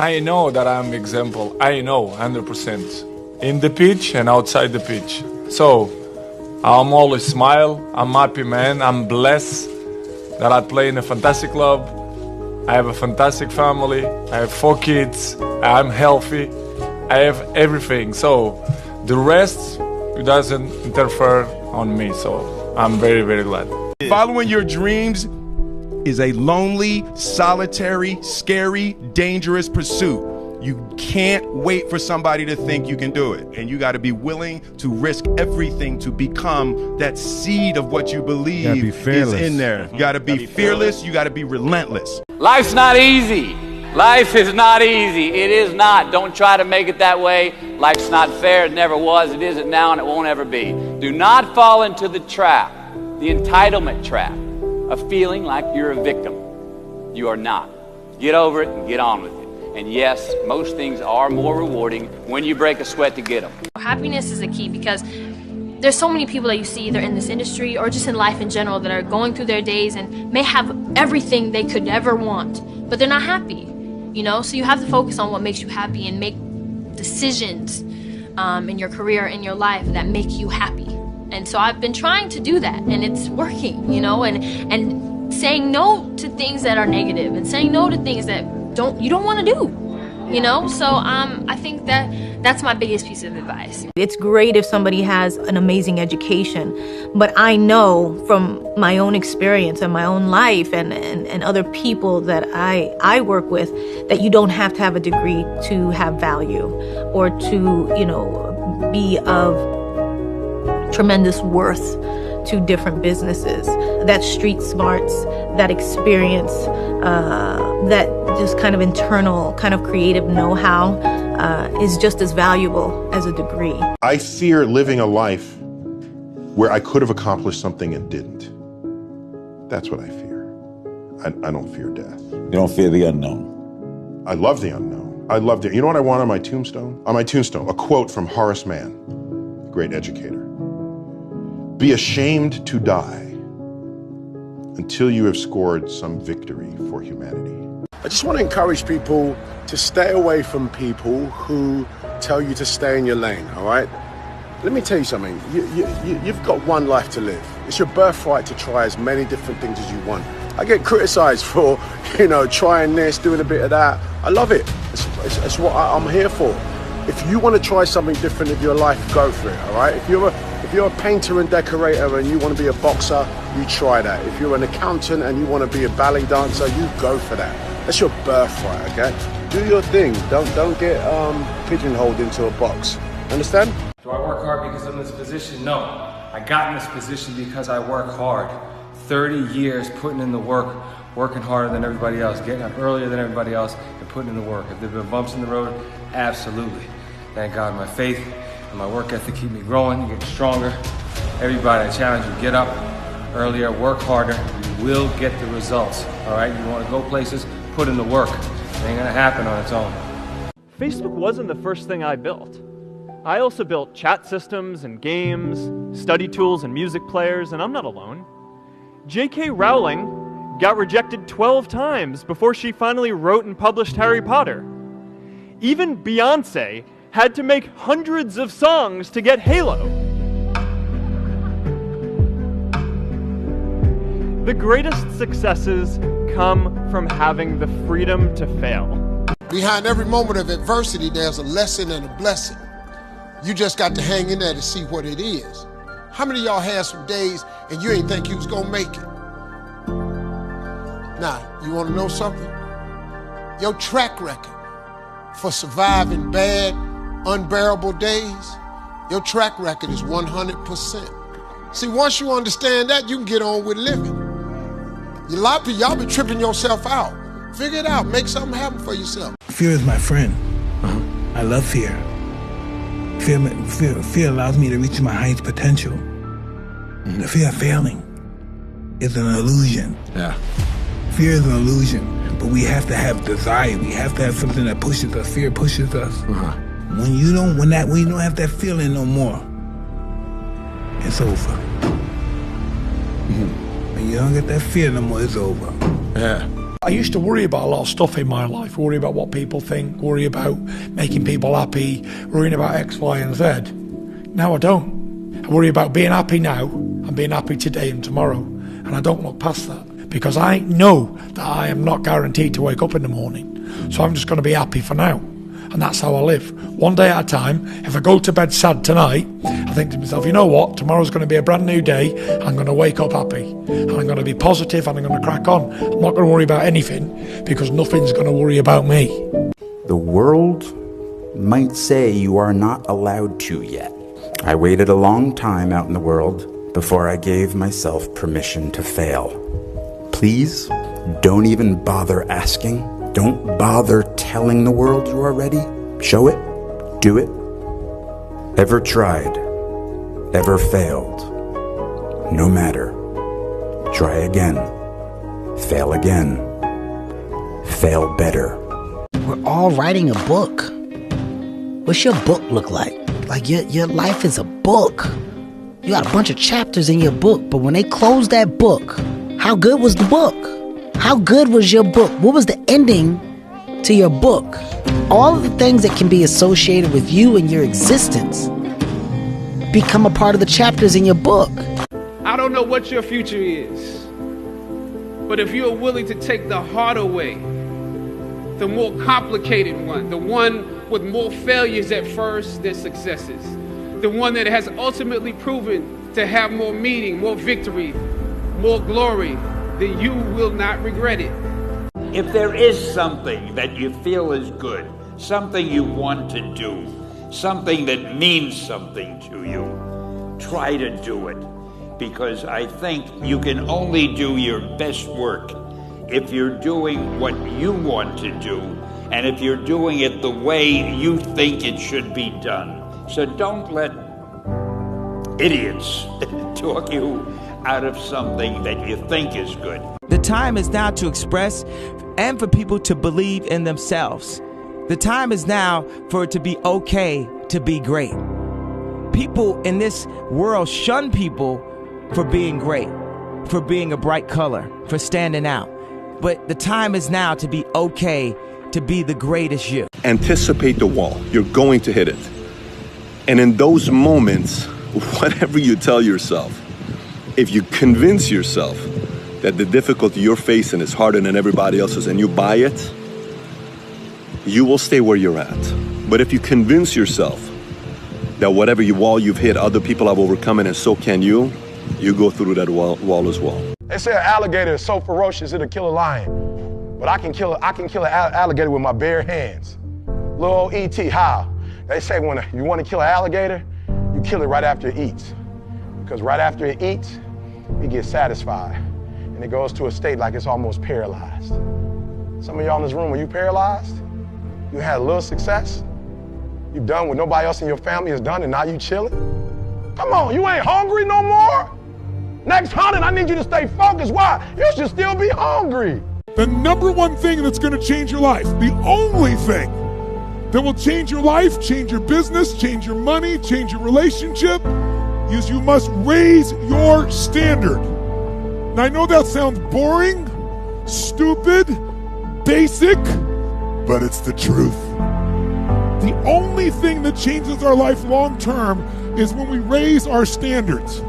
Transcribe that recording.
I know that I'm example. I know 100%. In the pitch and outside the pitch. So, I'm always smile. I'm happy, man. I'm blessed that I play in a fantastic club. I have a fantastic family. I have 4 kids. I'm healthy. I have everything. So, the rest, it doesn't interfere on me. So, I'm very, very glad. Following your dreams is a lonely, solitary, scary, dangerous pursuit. You can't wait for somebody to think you can do it. And you got to be willing to risk everything to become that seed of what you believe is in there. You got to be fearless. You got to be relentless. Life's not easy. Life is not easy. It is not. Don't try to make it that way. Life's not fair. It never was. It isn't now, and it won't ever be. Do not fall into the trap, the entitlement trap, of feeling like you're a victim. You are not. Get over it and get on with it. And yes, most things are more rewarding when you break a sweat to get them. Happiness is the key, because there's so many people that you see either in this industry or just in life in general that are going through their days and may have everything they could ever want, but they're not happy, you know? So you have to focus on what makes you happy and make decisions in your career, in your life, that make you happy. And so I've been trying to do that, and it's working, you know, and saying no to things that are negative and saying no to things that you don't want to do, you know? So I think that's my biggest piece of advice. It's great if somebody has an amazing education, but I know from my own experience and my own life and other people that I work with that you don't have to have a degree to have value or to, you know, be of tremendous worth to different businesses. That street smarts, that experience, that just kind of internal, kind of creative know-how is just as valuable as a degree. I fear living a life where I could have accomplished something and didn't. That's what I fear. I don't fear death. You don't fear the unknown? I love the unknown. I love the, you know what I want on my tombstone? On my tombstone, a quote from Horace Mann, great educator. Be ashamed to die until you have scored some victory for humanity. I just want to encourage people to stay away from people who tell you to stay in your lane, all right? Let me tell you something. You've got one life to live. It's your birthright to try as many different things as you want. I get criticized for, you know, trying this, doing a bit of that. I love it. It's what I'm here for. If you want to try something different in your life, go for it, all right? If you're a painter and decorator and you want to be a boxer, you try that. If you're an accountant and you want to be a ballet dancer, you go for that. That's your birthright, okay? Do your thing. Don't get pigeonholed into a box. Understand? Do I work hard because I'm in this position? No. I got in this position because I work hard. 30 years putting in the work, working harder than everybody else, getting up earlier than everybody else, and putting in the work. Have there been bumps in the road? Absolutely. Thank God my faith and my work ethic keep me growing, getting stronger. Everybody, I challenge you, get up earlier, work harder, you will get the results, all right? You want to go places, put in the work. It ain't gonna happen on its own. Facebook wasn't the first thing I built. I also built chat systems and games, study tools and music players, and I'm not alone. J.K. Rowling got rejected 12 times before she finally wrote and published Harry Potter. Even Beyoncé had to make hundreds of songs to get Halo. The greatest successes come from having the freedom to fail. Behind every moment of adversity, there's a lesson and a blessing. You just got to hang in there to see what it is. How many of y'all had some days and you ain't think you was gonna make it? Now, you wanna know something? Your track record for surviving bad, unbearable days, your track record is 100%. See, once you understand that, you can get on with living. A lot of people, y'all be tripping yourself out. Figure it out, make something happen for yourself. Fear is my friend. I love fear. Fear allows me to reach my highest potential. The fear of failing is an illusion. Yeah. Fear is an illusion, but we have to have desire. We have to have something that pushes us. Fear pushes us. When you don't have that feeling no more, it's over. When you don't get that fear no more, it's over. Yeah. I used to worry about a lot of stuff in my life, worry about what people think, worry about making people happy, worrying about X, Y, and Z. Now I don't. I worry about being happy now and being happy today and tomorrow. And I don't look past that because I know that I am not guaranteed to wake up in the morning. So I'm just going to be happy for now. And that's how I live. One day at a time. If I go to bed sad tonight, I think to myself, you know what? Tomorrow's going to be a brand new day. I'm going to wake up happy. And I'm going to be positive and I'm going to crack on. I'm not going to worry about anything because nothing's going to worry about me. The world might say you are not allowed to yet. I waited a long time out in the world before I gave myself permission to fail. Please, don't even bother asking. Don't bother telling the world you are ready. Show it. Do it. Ever tried? Ever failed? No matter. Try again. Fail again. Fail better. We're all writing a book. What's your book look like? Like your life is a book. You got a bunch of chapters in your book, but when they close that book, how good was the book? How good was your book? What was the ending to your book? All of the things that can be associated with you and your existence become a part of the chapters in your book. I don't know what your future is, but if you're willing to take the harder way, the more complicated one, the one with more failures at first than successes, the one that has ultimately proven to have more meaning, more victory, more glory, then you will not regret it. If there is something that you feel is good, something you want to do, something that means something to you, try to do it. Because I think you can only do your best work if you're doing what you want to do, and if you're doing it the way you think it should be done. So don't let idiots talk you out of something that you think is good. The time is now to express and for people to believe in themselves. The time is now for it to be okay to be great. People in this world shun people for being great, for being a bright color, for standing out. But the time is now to be okay to be the greatest you. Anticipate the wall. You're going to hit it. And in those moments, whatever you tell yourself, if you convince yourself that the difficulty you're facing is harder than everybody else's and you buy it, you will stay where you're at. But if you convince yourself that whatever wall you've hit, other people have overcome it and so can you go through that wall as well. They say an alligator is so ferocious it'll kill a lion, but I can kill an alligator with my bare hands. Little old E.T., how? They say when you want to kill an alligator, you kill it right after it eats. Because right after it eats, it gets satisfied. And it goes to a state like it's almost paralyzed. Some of y'all in this room, are you paralyzed? You had a little success? You've done what nobody else in your family has done and now you chilling? Come on, you ain't hungry no more? Next hunting, I need you to stay focused. Why? You should still be hungry. The number one thing that's going to change your life, the only thing that will change your life, change your business, change your money, change your relationship, is you must raise your standard. Now I know that sounds boring, stupid, basic, but it's the truth. The only thing that changes our life long term is when we raise our standards.